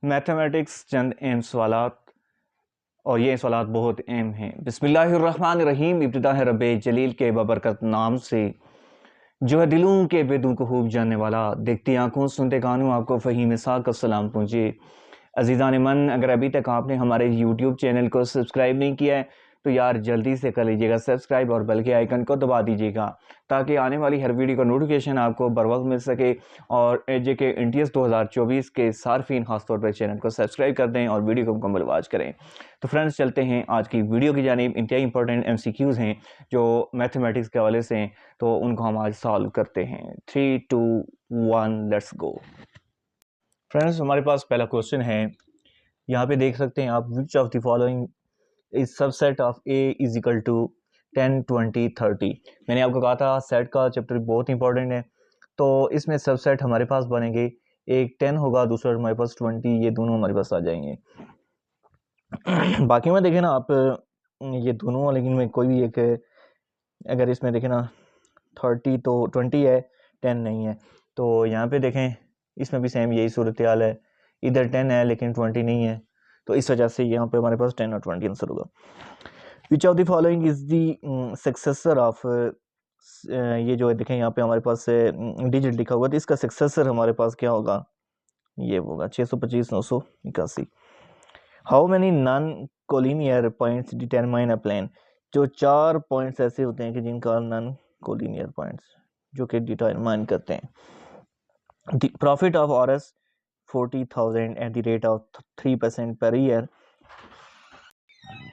Mathematics चंद अहम सवालात और ये सवालात बहुत अहम हैं। बिस्मिल्लाहिर्रहमानिर्रहीम। इब्तिदा है रब्बे जलील के बबरकत नाम से, जो है दिलों के बेदों को खूब जानने वाला, देखती आंखों सुनते कानों आपको फ़हीम साक का सलाम पहुँचे। अज़ीज़ान मन, अगर अभी तक आपने हमारे यूट्यूब चैनल को सब्सक्राइब नहीं किया है तो यार जल्दी से कर लीजिएगा सब्सक्राइब और बेल के आइकन को दबा दीजिएगा ताकि आने वाली हर वीडियो का नोटिफिकेशन आपको बर वक्त मिल सके। और जेके इंटीएस 2024 के सार्फिन खासतौर पर चैनल को सब्सक्राइब कर दें और वीडियो को मुकम्मल वॉच करें। तो फ्रेंड्स, चलते हैं आज की वीडियो की जानिब। इंतहाई इंपॉर्टेंट MCQs हैं जो मैथमेटिक्स के हवाले से हैं, तो उनको हम आज सॉल्व करते हैं। 3, 2, 1 लेट्स गो। फ्रेंड्स, हमारे पास पहला क्वेश्चन है, यहाँ पे देख सकते हैं आप, which of the following is subset of A is equal to 10, 20, 30। मैंने आपको कहा था सेट का चैप्टर बहुत इंपॉर्टेंट है, तो इसमें सबसेट हमारे पास बनेंगे, एक 10 होगा, दूसरा हमारे पास 20, ये दोनों हमारे पास आ जाएंगे। बाकी में देखें ना आप, ये दोनों, लेकिन में कोई भी एक, अगर इसमें देखें ना 30 तो 20 है, 10 नहीं है, तो यहाँ पे देखें इसमें भी सेम यही सूरत हाल है, इधर 10 है लेकिन 20 नहीं है, तो इस वजह से यहाँ पे हमारे पास 10 और 20 आंसर होगा। विच of the following is the successor of, ये जो है देखें यहाँ पे हमारे पास डिजिट लिखा हुआ, तो इसका सक्सेसर हमारे पास क्या होगा, ये होगा 625, 981। How many non collinear points determine a plane. जो 4 पॉइंट्स ऐसे होते हैं कि जिनका नॉन कोलिनियर पॉइंट्स जो कि डिटरमाइन करते हैं। The profit of Aurus 40,000 at the rate of 3% per year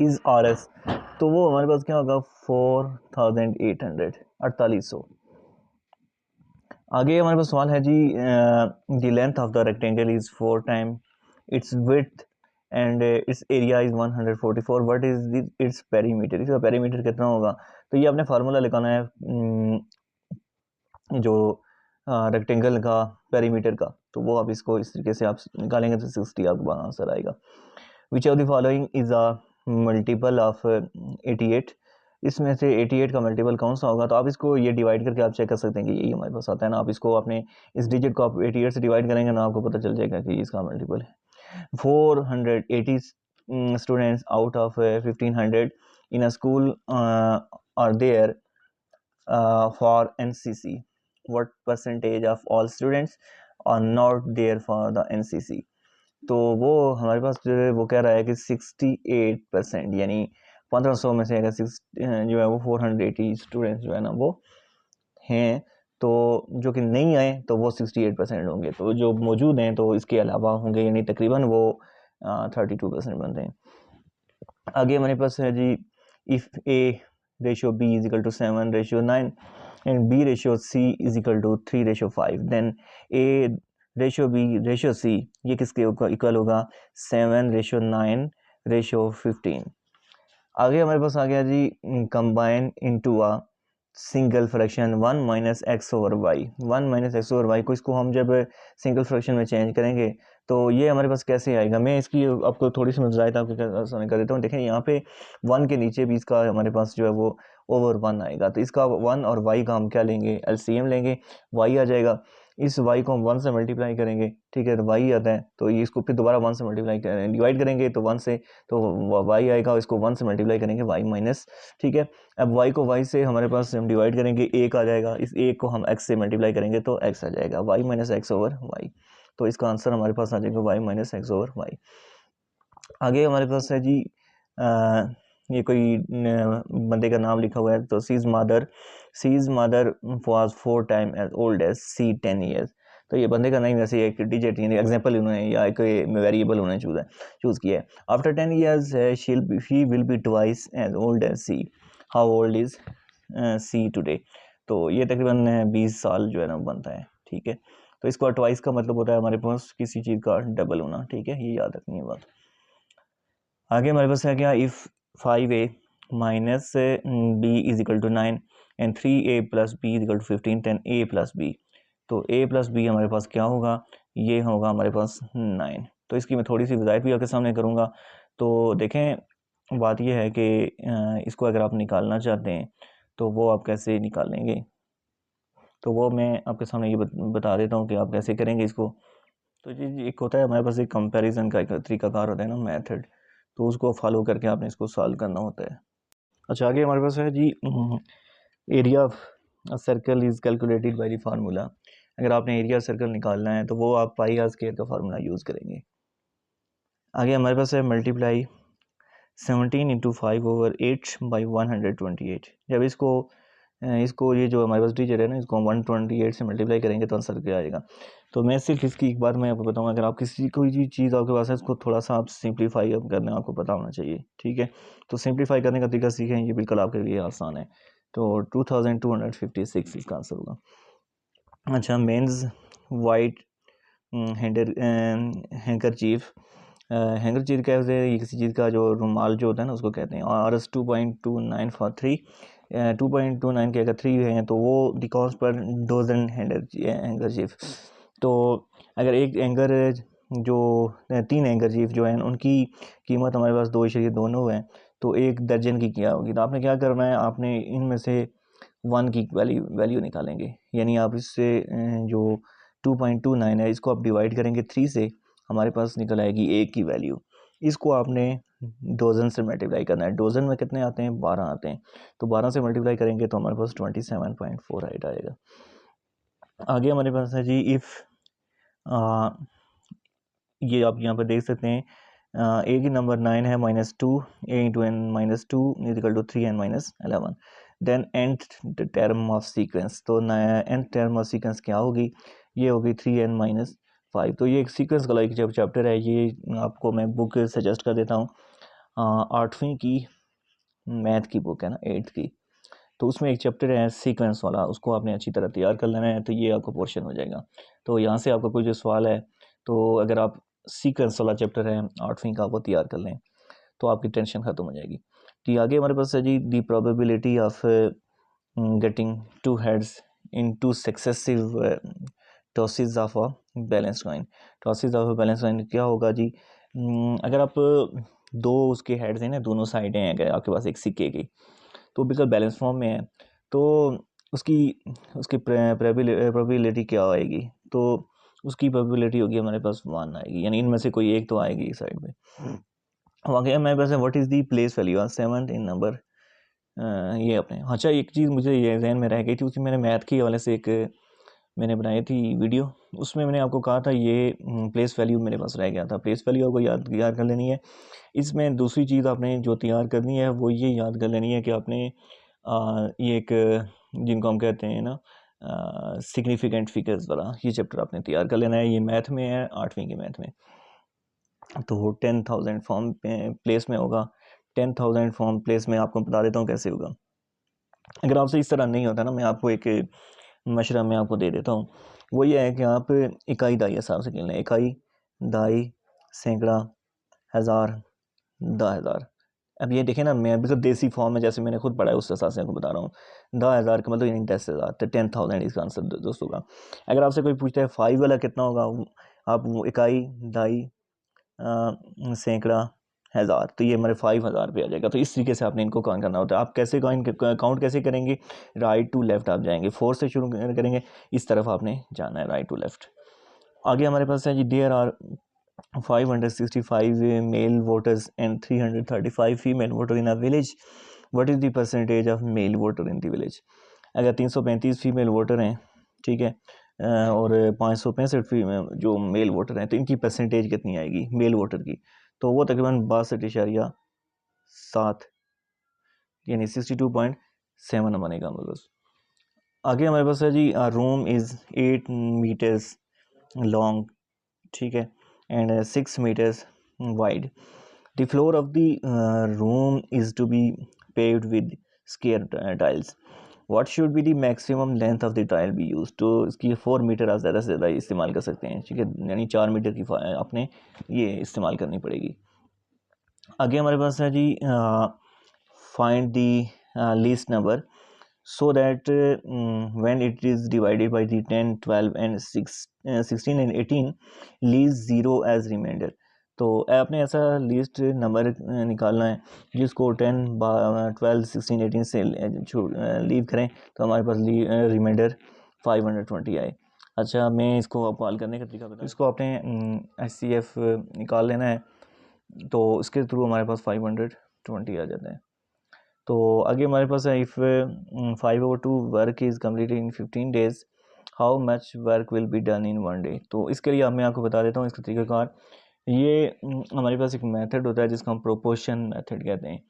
is Aurus, तो वो हमारे पास क्या होगा 4,800, 4800। आगे हमारे पास सवाल है जी, the length of the rectangle is 4 time its width and its area is 144, what is its perimeter. इसका पेरीमीटर कितना होगा, तो ये आपने फार्मूला लिखाना है जो रेक्टेंगल का पेरीमीटर का, तो वो आप इसको इस तरीके से आप निकालेंगे तो 60 आपको आंसर आएगा। Which of the following is a multiple of 88, इसमें से 88 का मल्टीपल कौन सा होगा, तो आप इसको ये डिवाइड करके आप चेक कर सकते हैं कि यही हमारे पास आता है ना। आप इसको आपने इस डिजिट को आप 88 से डिवाइड करेंगे ना, आपको पता चल जाएगा कि इसका मल्टीपल है। 480 students out of 1500 in a school are there for NCC. What percentage of all students are not there for the NCC? तो वो हमारे पास जो है वो कह रहा है कि 68%, यानी 1500 में से अगर जो है वो 480 स्टूडेंट्स जो है ना वो हैं, तो जो कि नहीं आए तो वो 68% होंगे, तो जो मौजूद हैं तो इसके अलावा होंगे, यानी तकरीबन वो 32% बनते हैं। आगे हमारे पास है जी, if A ratio B is equal to 7:9 and B ratio C is equal to 3:5, then A ratio B ratio C ये किसके इक्वल होगा 7:9:15। आगे हमारे पास आ गया जी, combine into a single fraction 1 minus x over y. 1 minus x over y को, इसको हम जब सिंगल फ्रैक्शन में चेंज करेंगे तो ये हमारे पास कैसे आएगा, मैं इसकी आपको थोड़ी सी मज़ाहिद आपको आसानी कर देता हूँ। देखें यहाँ पे 1 के नीचे भी इसका हमारे पास जो है वो ओवर 1 आएगा, तो इसका 1 और y का हम क्या लेंगे, LCM लेंगे, y आ जाएगा। इस y को हम 1 से मल्टीप्लाई करेंगे, ठीक है, तो y आता है, तो ये इसको फिर दोबारा 1 से मल्टीप्लाई करेंगे, डिवाइड करेंगे तो 1 से, तो y आएगा, इसको 1 से मल्टीप्लाई करेंगे y माइनस, ठीक है। अब y को y से हमारे पास हम डिवाइड करेंगे, 1 आ जाएगा, इस 1 को हम x से मल्टीप्लाई करेंगे तो x आ जाएगा, y minus x over y, तो इसका आंसर हमारे पास आ जाएगा y minus x over y. आगे हमारे पास है जी, ये कोई बंदे का नाम लिखा हुआ है, तो C's mother was 4 time as old as C 10 years। तो ये बंदे का नाम वैसे एक डिजिट यानी एग्जाम्पल उन्होंने या एक वेरिएबल उन्होंने चूज़ किया है। After 10 years she will be twice as old as C, how old is C today. तो ये तकरीबन 20 साल जो है ना बनता है, ठीक है। तो इसका ट्वाइस का मतलब होता है हमारे पास किसी चीज़ का डबल होना, ठीक है, ये याद रखनी है बात। आगे हमारे पास है क्या, if 5a minus b is equal to 9 and 3a plus b is equal to 15, then a plus b। तो a प्लस b हमारे पास क्या होगा, ये होगा हमारे पास 9। तो इसकी मैं थोड़ी सी वज़ाहत भी आपके सामने करूँगा। तो देखें, बात यह है कि इसको अगर आप निकालना चाहते हैं तो वो आप कैसे निकालेंगे, तो वो मैं आपके सामने ये बता देता हूँ कि आप कैसे करेंगे इसको। तो जी एक होता है हमारे पास एक कंपैरिजन का एक तरीकाकार होता है ना, मेथड, तो उसको फॉलो करके आपने इसको सॉल्व करना होता है। अच्छा आगे हमारे पास है जी area of circle is calculated by the formula. अगर आपने एरिया सर्कल निकालना है तो वो आप पाई आर स्क्वायर का फार्मूला यूज़ करेंगे। आगे हमारे पास है मल्टीप्लाई 17 इंटू 5/8 बाई 128। जब इसको ये जो हमारे पास डिजिट है ना, इसको हम 128 से मल्टीप्लाई करेंगे तो आंसर क्या आएगा। तो मैं सिर्फ इसकी एक बार मैं आपको बताऊंगा, अगर आप कोई भी चीज़ आपके पास है इसको थोड़ा सा आप सिंप्लीफाई अब करना आपको पता होना चाहिए, ठीक है। तो सिंप्लीफाई करने का तरीका सीखें, ये बिल्कुल आपके लिए आसान है। तो 2256 इसका आंसर होगा। अच्छा मेंस वाइट हैंकरचीफ, हैंकरचीफ कहते हैं, ये किसी चीज़ का जो रुमाल जो होता है ना उसको कहते हैं। और 2.29 फॉर 3, 2.29 के अगर 3 हैं तो वो the cost per dozen handkerchief. तो अगर एक एंकर जो 3 हैंकरचीफ जो हैं उनकी कीमत हमारे पास 2.29 है, तो 1 दर्जन की क्या होगी। तो आपने क्या करना है, आपने इनमें से 1 की वैल्यू निकालेंगे, यानी आप इससे जो 2.29 है इसको आप डिवाइड करेंगे 3 से, हमारे पास निकल आएगी 1 की वैल्यू। इसको आपने डोजन से मल्टीप्लाई करना है। डोजन में कितने आते हैं, 12 आते हैं, तो 12 से मल्टीप्लाई करेंगे तो हमारे पास 27.48 आएगा। आगे हमारे पास है जी इफ़, ये आप यहाँ पर देख सकते हैं, ए की नंबर 9 है -2, a into n -2 is equal to 3n-11, then nth term of sequence. तो nth टर्म ऑफ सीक्वेंस क्या होगी, ये होगी 3n-5। तो ये एक सीक्वेंस का एक जब चैप्टर है, ये आपको मैं बुक सजेस्ट कर देता हूँ, 8वीं की मैथ की बुक है ना, 8th की, तो उसमें एक चैप्टर है सीक्वेंस वाला, उसको आपने अच्छी तरह तैयार कर लेना है, तो ये आपका पोर्शन हो जाएगा। तो यहाँ से आपका कोई जो सवाल है, तो अगर आप सीक्वेंस वाला चैप्टर है 8वीं का वो तैयार कर लें तो आपकी टेंशन ख़त्म हो जाएगी। तो आगे हमारे पास है जी the probability of getting 2 heads in 2 successive tosses of a balance coin. Tosses of a balance coin क्या होगा जी, अगर आप 2 उसके हेड्स हैं ना, दोनों साइडें हैं अगर आपके पास एक सिक्के की, तो बिल्कुल बैलेंस फॉर्म में है, तो उसकी उसकी प्रोबेबिलिटी क्या आएगी, तो उसकी प्रोबेबिलिटी होगी हमारे पास 1 आएगी, यानी इनमें से कोई एक तो आएगी इस साइड में। वाकई हमारे पास है what is the place value 7 in number, ये अपने। अच्छा एक चीज़ मुझे ये जहन में रह गई थी, उसकी मैंने मैथ के हवाले से एक मैंने बनाई थी वीडियो, उसमें मैंने आपको कहा था ये प्लेस वैल्यू मेरे पास रह गया था। प्लेस वैल्यू आपको याद कर लेनी है। इसमें दूसरी चीज़ आपने जो तैयार करनी है वो ये याद कर लेनी है कि आपने ये एक जिनको हम कहते हैं ना सिग्निफिकेंट फिगर्स वाला ये चैप्टर आपने तैयार कर लेना है। ये मैथ में है, 8वीं की मैथ में। तो 10,000 फॉर्म प्लेस में होगा। 10,000 फॉर्म प्लेस में आपको बता देता हूँ कैसे होगा। अगर आपसे इस तरह नहीं होता ना, मैं आपको एक मशवरा मैं आपको दे देता हूँ। वो ये है कि आप इकाई दाई हिसाब से खेलना है। इकाई, दाई, सैकड़ा, हज़ार, 10,000। अब ये देखें ना, मैं बिल्कुल देसी फॉर्म में जैसे मैंने खुद पढ़ा है उस हिसाब से आपको बता रहा हूँ। 10,000 का मतलब यानी 10,000, तो 10,000 इसका आंसर दोस्तों का। अगर आपसे कोई पूछता है 5 वाला कितना होगा, आप वो इकाई, दाई, सैकड़ा, हज़ार, तो ये हमारे 5,000 पे आ जाएगा। तो इस तरीके से आपने इनको काउंट करना होता है। आप कैसे काउंट कैसे करेंगे, राइट टू लेफ्ट आप जाएंगे, 4 से शुरू करेंगे, इस तरफ आपने जाना है राइट टू लेफ्ट। आगे हमारे पास है जी there are 565 male voters and 335 female voter in a village. What is the percentage of male voter in the village? अगर 335 फीमेल वोटर हैं, ठीक है, और 565 जो मेल वोटर हैं, तो इनकी परसेंटेज कितनी आएगी मेल वोटर की, तो वो तकरीबन 62.7 यानी 62.7 बनेगा मतलब। आगे हमारे पास है जी रूम इज़ 8 मीटर्स लॉन्ग, ठीक है, and 6 meters wide. The floor of the room is to be paved with square tiles. What should be the maximum length of the tile be used? तो इसकी 4 मीटर आप ज़्यादा से ज़्यादा इस्तेमाल कर सकते हैं, ठीक है, यानी 4 मीटर की आपने ये इस्तेमाल करनी पड़ेगी। आगे हमारे पास है जी find the least number so that when it is divided by the 10, 12 and 16 and 18 leaves 0 as remainder। तो आपने ऐसा लीस्ट नंबर निकालना है जिसको 10, 12, 16, 18 से लीव करें, तो हमारे पास रिमाइंडर 520 आए। अच्छा, मैं इसको आपको हल करने का तरीका बता, इसको आपने HCF निकाल लेना है, तो इसके थ्रू हमारे पास 520 आ जाता है। तो आगे हमारे पास है if 5/2 work is completed in 15 days, how much work will be done in 1 day. तो इसके लिए मैं आपको बता देता हूँ इसका तरीक़ाकार। ये हमारे पास एक मेथड होता है जिसको हम प्रोपोर्शन मेथड कहते हैं।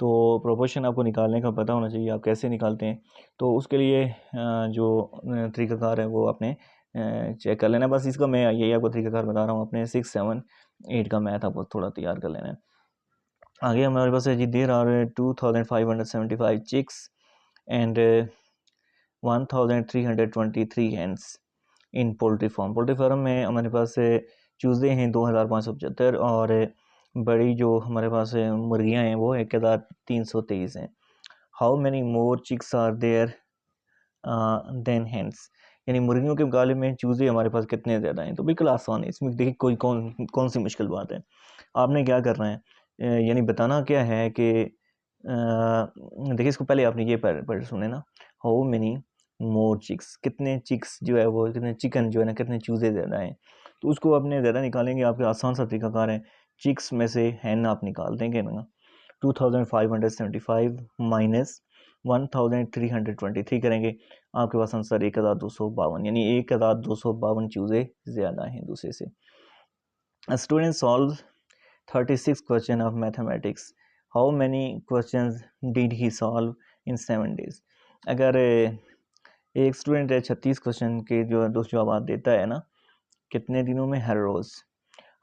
तो प्रोपोर्शन आपको निकालने का पता होना चाहिए, आप कैसे निकालते हैं। तो उसके लिए जो तरीक़ाकार है वो आपने चेक कर लेना है। बस इसका मैं यही आपको तरीक़ाकार बता रहा हूँ, अपने 6, 7, 8 का मैथ आपको थोड़ा तैयार कर लेना है। आगे हमारे पास है जी, there are 2575 chicks and 1323 hands in poultry farm. Poultry farm में हमारे पास चूज़े हैं 2575 और बड़ी जो हमारे पास मुर्गियां हैं वो 1323 हैं। How many more chicks are there than hands, यानी मुर्गियों के मुकाबले में चूज़े हमारे पास कितने ज़्यादा हैं। तो बिल्कुल आसान है, इसमें देखिए कोई कौन सी मुश्किल बात है। आपने क्या करना है, यानी बताना क्या है कि देखिए इसको पहले आपने ये पढ़ सुने ना, हाउ मेनी मोर चिक्स, कितने चिक्स जो है वो, कितने चिकन जो है ना, कितने चूज़े ज़्यादा हैं। तो उसको अपने ज़्यादा निकालेंगे, आपके आसान सा तरीकाकार है। चिक्स में से हैन आप निकाल देंगे ना, 2575 माइनस 1323 करेंगे, आपके पास आंसर 1252, यानी 1252 चूज़े ज़्यादा हैं दूसरे से। Student solve 36 question of mathematics, how many questions did he solve in 7 days. अगर एक स्टूडेंट 36 क्वेश्चन के जो दोस्त जवाब देता है ना कितने दिनों में, हर रोज़।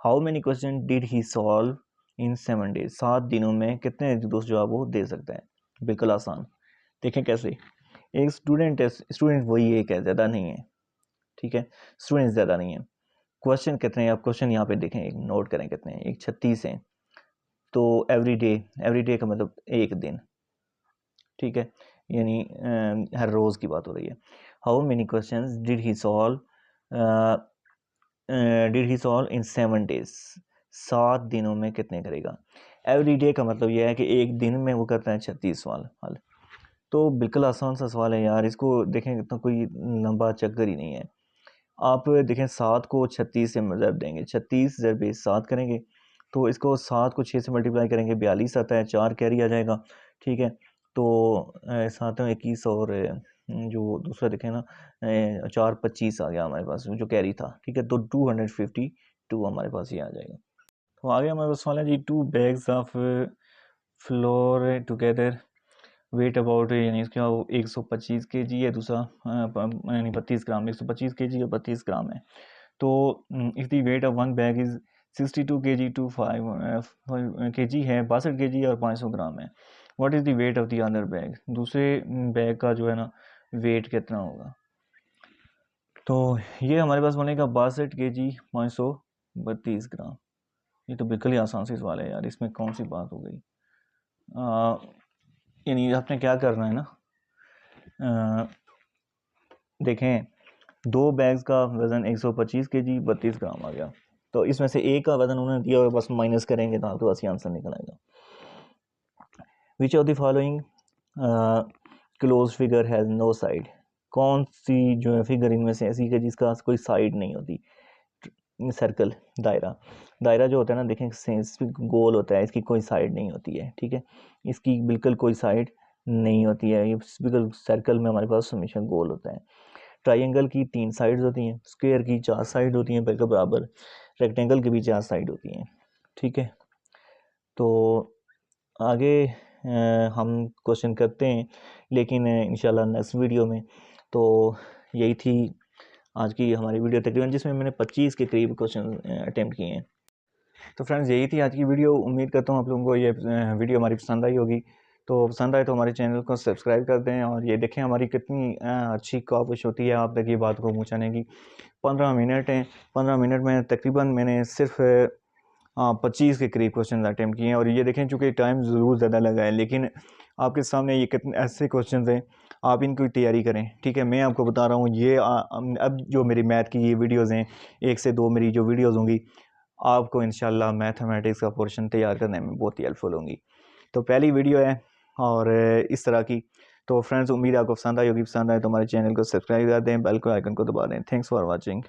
How many question did he solve in 7 days, 7 दिनों में कितने दोस्त जवाब वो दे सकता है। बिल्कुल आसान, देखें कैसे। एक स्टूडेंट है, स्टूडेंट वही एक है, ज़्यादा नहीं है, ठीक है, स्टूडेंट ज़्यादा नहीं है। क्वेश्चन कितने हैं, आप क्वेश्चन यहाँ पे देखें, एक नोट करें कितने हैं, एक 36 हैं। तो एवरी डे का मतलब एक दिन, ठीक है, यानी हर रोज़ की बात हो रही है। How many questions did he solve in 7 days, 7 दिनों में कितने करेगा। एवरी डे का मतलब यह है कि एक दिन में वो करता है 36 सवाल हल। तो बिल्कुल आसान सा सवाल है यार, इसको देखें इतना कोई लंबा चक्कर ही नहीं है। आप देखें 7 को 36 से ज़रब देंगे, 36 ज़रब 7 करेंगे, तो इसको 7 को 6 से मल्टीप्लाई करेंगे, 42 आता है, 4 कैरी आ जाएगा, ठीक है। तो 7 में 21 और जो दूसरा देखें ना 4 25 आ गया हमारे पास जो कैरी था, ठीक है। तो 252 हमारे पास ये आ जाएगा। तो आगे हमारे पास सवाल है जी, 2 bags of flour together weight about, यानी इसका 125 kg है, दूसरा यानी 32 ग्राम, 125 kg और 32 ग्राम है। तो if the weight of one bag is 62 kg to 5 kg है, 62 kg और 500 ग्राम है। What is the weight of the other bag, दूसरे बैग का जो है ना वेट कितना होगा। तो ये हमारे पास बनेगा 62 kg 532 ग्राम। ये तो बिल्कुल ही आसान सी सवाल है यार, इसमें कौन सी बात हो गई। यानी आपने क्या करना है ना, देखें 2 बैग्स का वज़न 125 kg 32 ग्राम आ गया, तो इसमें से एक का वज़न उन्होंने दिया हुआ, बस माइनस करेंगे तो आपके पास ये आंसर निकल आएगा। Which of the following close figure has no side, कौन सी जो है फिगर इनमें से ऐसी है जिसका कोई साइड नहीं होती। सर्कल, दायरा जो होता है ना, देखें गोल होता है, इसकी कोई साइड नहीं होती है, ठीक है, इसकी बिल्कुल कोई साइड नहीं होती है। ये बिल्कुल सर्कल में हमारे पास हमेशा गोल होता है। ट्राइंगल की 3 साइड्स होती हैं, स्क्वायर की 4 साइड होती हैं बिल्कुल बराबर, रेक्टेंगल की भी 4 साइड होती हैं, ठीक है। तो आगे हम क्वेश्चन करते हैं, लेकिन इंशाल्लाह नेक्स्ट वीडियो में। तो यही थी आज की हमारी वीडियो तकरीबन, जिसमें मैंने 25 के करीब क्वेश्चन अटैम्प्ट किए हैं। तो फ्रेंड्स यही थी आज की वीडियो, उम्मीद करता हूँ आप लोगों को ये वीडियो हमारी पसंद आई होगी। तो पसंद आए तो हमारे चैनल को सब्सक्राइब कर दें, और ये देखें हमारी कितनी अच्छी कोशिश होती है आप तक ये बात को पहुँचाने की। 15 मिनट हैं, 15 मिनट में तकरीबन मैंने सिर्फ 25 के करीब क्वेश्चन अटैम्प्ट किए हैं। और ये देखें चूँकि टाइम ज़रूर ज़्यादा लगा है, लेकिन आपके सामने ये कितने ऐसे क्वेश्चन हैं, आप इनकी तैयारी करें, ठीक है। मैं आपको बता रहा हूँ ये अब जो मेरी मैथ की ये वीडियोज़ हैं, 1 से 2 मेरी जो वीडियोज़ होंगी, आपको इंशाल्लाह मैथमेटिक्स का पोर्शन तैयार करने में बहुत ही हेल्पफुल होंगी। तो पहली वीडियो है और इस तरह की, तो फ्रेंड्स उम्मीद है आपको पसंद आई होगी, पसंद आए तो हमारे चैनल को सब्सक्राइब कर दें, बेल को आइकन को दबा दें। Thanks for watching.